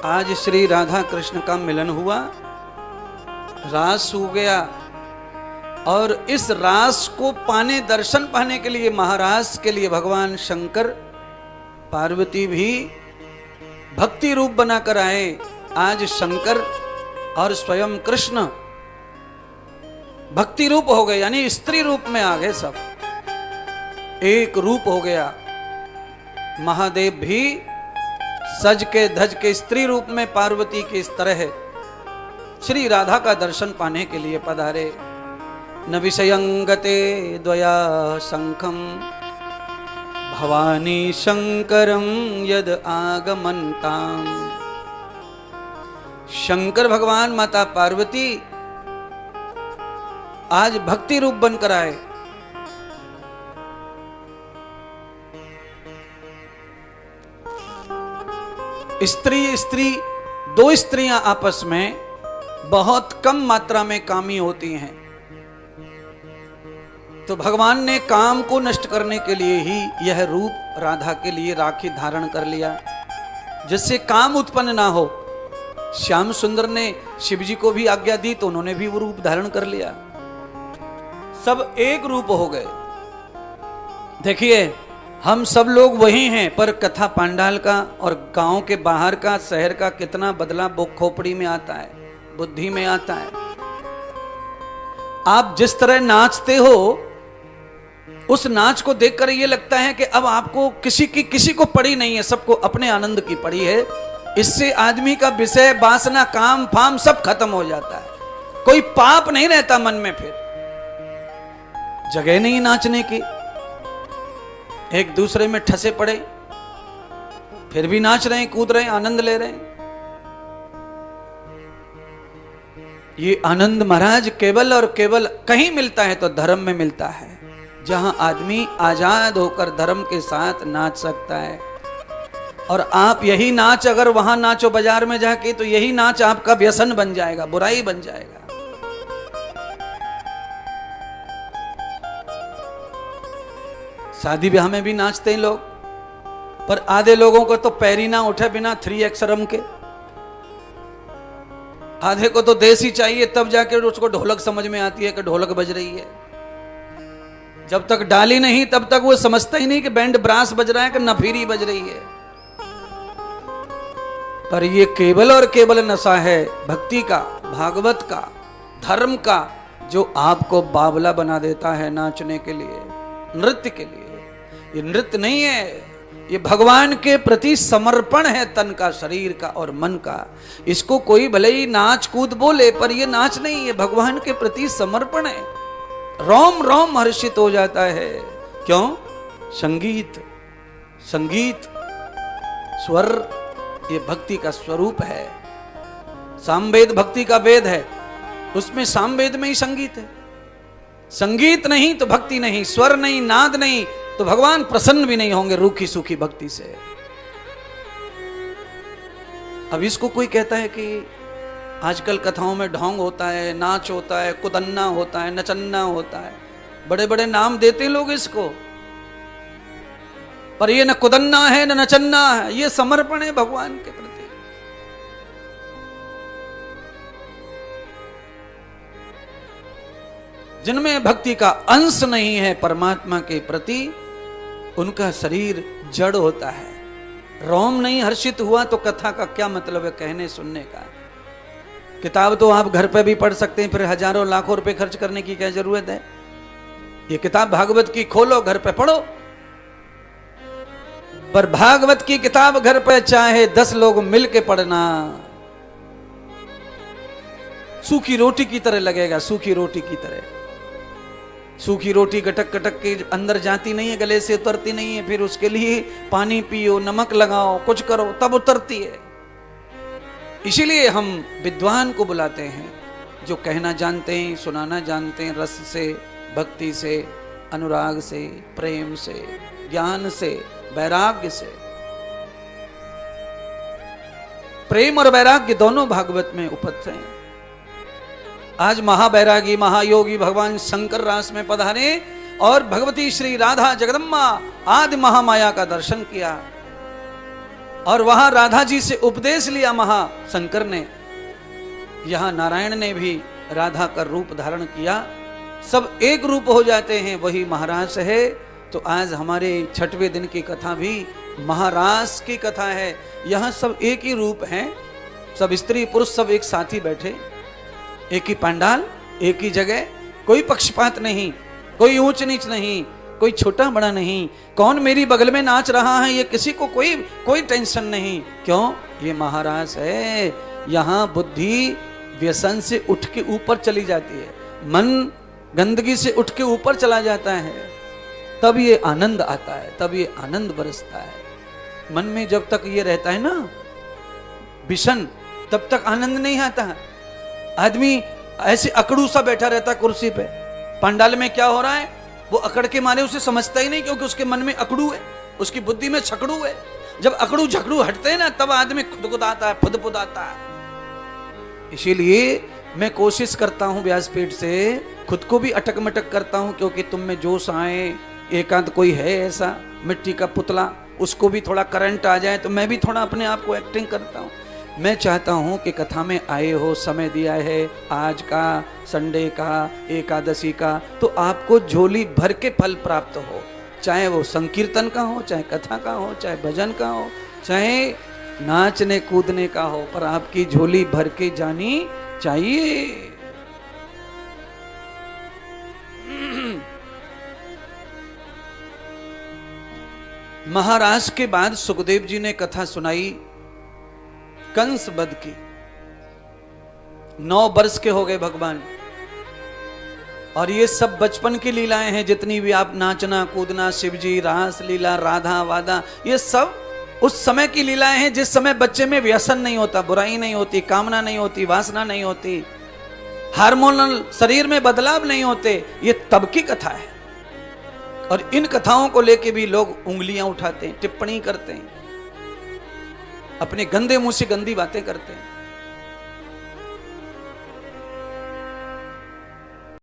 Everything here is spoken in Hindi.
आज श्री राधा कृष्ण का मिलन हुआ, रास हो गया, और इस रास को पाने, दर्शन पाने के लिए, महारास के लिए भगवान शंकर पार्वती भी भक्ति रूप बनाकर आए। आज शंकर और स्वयं कृष्ण भक्ति रूप हो गए, यानी स्त्री रूप में आ गए, सब एक रूप हो गया। महादेव भी सज के धज के स्त्री रूप में पार्वती के इस तरह श्री राधा का दर्शन पाने के लिए पधारे। न विषयंगते द्वया शंखम भवानी शंकरम यद आगमन्ताम। शंकर भगवान माता पार्वती आज भक्ति रूप बनकर आए। स्त्री स्त्री, दो स्त्रियां आपस में बहुत कम मात्रा में कामी होती हैं, तो भगवान ने काम को नष्ट करने के लिए ही यह रूप राधा के लिए राखी धारण कर लिया, जिससे काम उत्पन्न ना हो। श्याम सुंदर ने शिव जी को भी आज्ञा दी तो उन्होंने भी वो रूप धारण कर लिया, सब एक रूप हो गए। देखिए, हम सब लोग वही हैं, पर कथा पांडाल का और गांव के बाहर का, शहर का कितना बदलाव खोपड़ी में आता है, बुद्धि में आता है। आप जिस तरह नाचते हो, उस नाच को देखकर ये लगता है कि अब आपको किसी को पड़ी नहीं है, सबको अपने आनंद की पड़ी है। इससे आदमी का विषय, वासना, काम फाम सब खत्म हो जाता है, कोई पाप नहीं रहता मन में, फिर जगह नहीं नाचने की। एक दूसरे में ठसे पड़े, फिर भी नाच रहे हैं, कूद रहे हैं, आनंद ले रहे हैं। ये आनंद महाराज केवल और केवल कहीं मिलता है तो धर्म में मिलता है, जहां आदमी आजाद होकर धर्म के साथ नाच सकता है। और आप यही नाच अगर वहां नाचो बाजार में जाके, तो यही नाच आपका व्यसन बन जाएगा, बुराई बन जाएगा। शादी ब्याह में भी नाचते हैं लोग, पर आधे लोगों को तो पैर ही ना उठे बिना 3 अक्षरम के, आधे को तो देसी चाहिए, तब जाके उसको ढोलक समझ में आती है कि ढोलक बज रही है। जब तक डाली नहीं तब तक वो समझता ही नहीं कि बैंड ब्रास बज रहा है कि नफीरी बज रही है। पर ये केवल और केवल नशा है भक्ति का, भागवत का, धर्म का, जो आपको बावला बना देता है नाचने के लिए, नृत्य के लिए। ये नृत्य नहीं है, ये भगवान के प्रति समर्पण है, तन का, शरीर का और मन का। इसको कोई भले ही नाच कूद बोले, पर ये नाच नहीं है, भगवान के प्रति समर्पण है। रोम रोम हर्षित हो जाता है। क्यों? संगीत, संगीत, स्वर, ये भक्ति का स्वरूप है। सामवेद भक्ति का वेद है, उसमें सामवेद में ही संगीत है। संगीत नहीं तो भक्ति नहीं, स्वर नहीं, नाद नहीं तो भगवान प्रसन्न भी नहीं होंगे रूखी सूखी भक्ति से। अब इसको कोई कहता है कि आजकल कथाओं में ढोंग होता है, नाच होता है, कुदन्ना होता है, नचन्ना होता है, बड़े बड़े नाम देते लोग इसको, पर ये न कुदन्ना है न नचन्ना है, ये समर्पण है भगवान के प्रति। जिनमें भक्ति का अंश नहीं है परमात्मा के प्रति, उनका शरीर जड़ होता है। रोम नहीं हर्षित हुआ तो कथा का क्या मतलब है कहने सुनने का। किताब तो आप घर पे भी पढ़ सकते हैं, फिर हजारों लाखों रुपए खर्च करने की क्या जरूरत है। ये किताब भागवत की खोलो, घर पे पढ़ो। पर भागवत की किताब घर पे चाहे 10 लोग मिल के पढ़ना, सूखी रोटी की तरह लगेगा, सूखी रोटी की तरह। सूखी रोटी गटक गटक के अंदर जाती नहीं है, गले से उतरती नहीं है, फिर उसके लिए पानी पियो, नमक लगाओ, कुछ करो, तब उतरती है। इसीलिए हम विद्वान को बुलाते हैं, जो कहना जानते हैं, सुनाना जानते हैं, रस से, भक्ति से, अनुराग से, प्रेम से, ज्ञान से, वैराग्य से। प्रेम और वैराग्य दोनों भागवत में उपस्थित हैं। आज महावैरागी महायोगी भगवान शंकर रास में पधारे और भगवती श्री राधा जगदम्बा आदि महामाया का दर्शन किया। और वहां राधा जी से उपदेश लिया महाशंकर ने, यहां नारायण ने भी राधा का रूप धारण किया, सब एक रूप हो जाते हैं, वही महारास है। तो आज हमारे 6वें दिन की कथा भी महारास की कथा है। यहां सब एक ही रूप हैं, सब स्त्री पुरुष सब एक साथ ही बैठे, एक ही पंडाल, एक ही जगह, कोई पक्षपात नहीं, कोई ऊंच नीच नहीं, कोई छोटा बड़ा नहीं, कौन मेरी बगल में नाच रहा है ये किसी को कोई टेंशन नहीं। क्यों? ये महारास है। यहां बुद्धि व्यसन से उठ के ऊपर चली जाती है, मन गंदगी से उठ के ऊपर चला जाता है, तब ये आनंद आता है, तब ये आनंद बरसता है। मन में जब तक ये रहता है ना विषन, तब तक आनंद नहीं आता है। आदमी ऐसे अकड़ू सा बैठा रहता कुर्सी पे, पंडाल में क्या हो रहा है वो अकड़ के मारे उसे समझता ही नहीं, क्योंकि उसके मन में अकड़ू है, उसकी बुद्धि में छकड़ू है। जब अकड़ू झकड़ू हटते हैं ना, तब आदमी खुदखुदाता है, फुदफुदाता है। इसीलिए मैं कोशिश करता हूं व्यासपीठ से, खुद को भी अटक मटक करता हूं, क्योंकि तुम में जोश आए, एकांत कोई है ऐसा मिट्टी का पुतला, उसको भी थोड़ा करंट आ जाए, तो मैं भी थोड़ा अपने आप को एक्टिंग करता हूं। मैं चाहता हूं कि कथा में आए हो, समय दिया है आज का, संडे का, एकादशी का, तो आपको झोली भर के फल प्राप्त हो, चाहे वो संकीर्तन का हो, चाहे कथा का हो, चाहे भजन का हो, चाहे नाचने कूदने का हो, पर आपकी झोली भर के जानी चाहिए। महाराज के बाद सुखदेव जी ने कथा सुनाई कंस वध की। 9 वर्ष के हो गए भगवान, और ये सब बचपन की लीलाएं हैं, जितनी भी आप नाचना कूदना, शिवजी, रास लीला, राधा वादा, ये सब उस समय की लीलाएं हैं जिस समय बच्चे में व्यसन नहीं होता, बुराई नहीं होती, कामना नहीं होती, वासना नहीं होती, हार्मोनल शरीर में बदलाव नहीं होते। ये तब की कथा है, और इन कथाओं को लेके भी लोग उंगलियां उठाते हैं, टिप्पणी करते हैं, अपने गंदे मुंह से गंदी बातें करते हैं।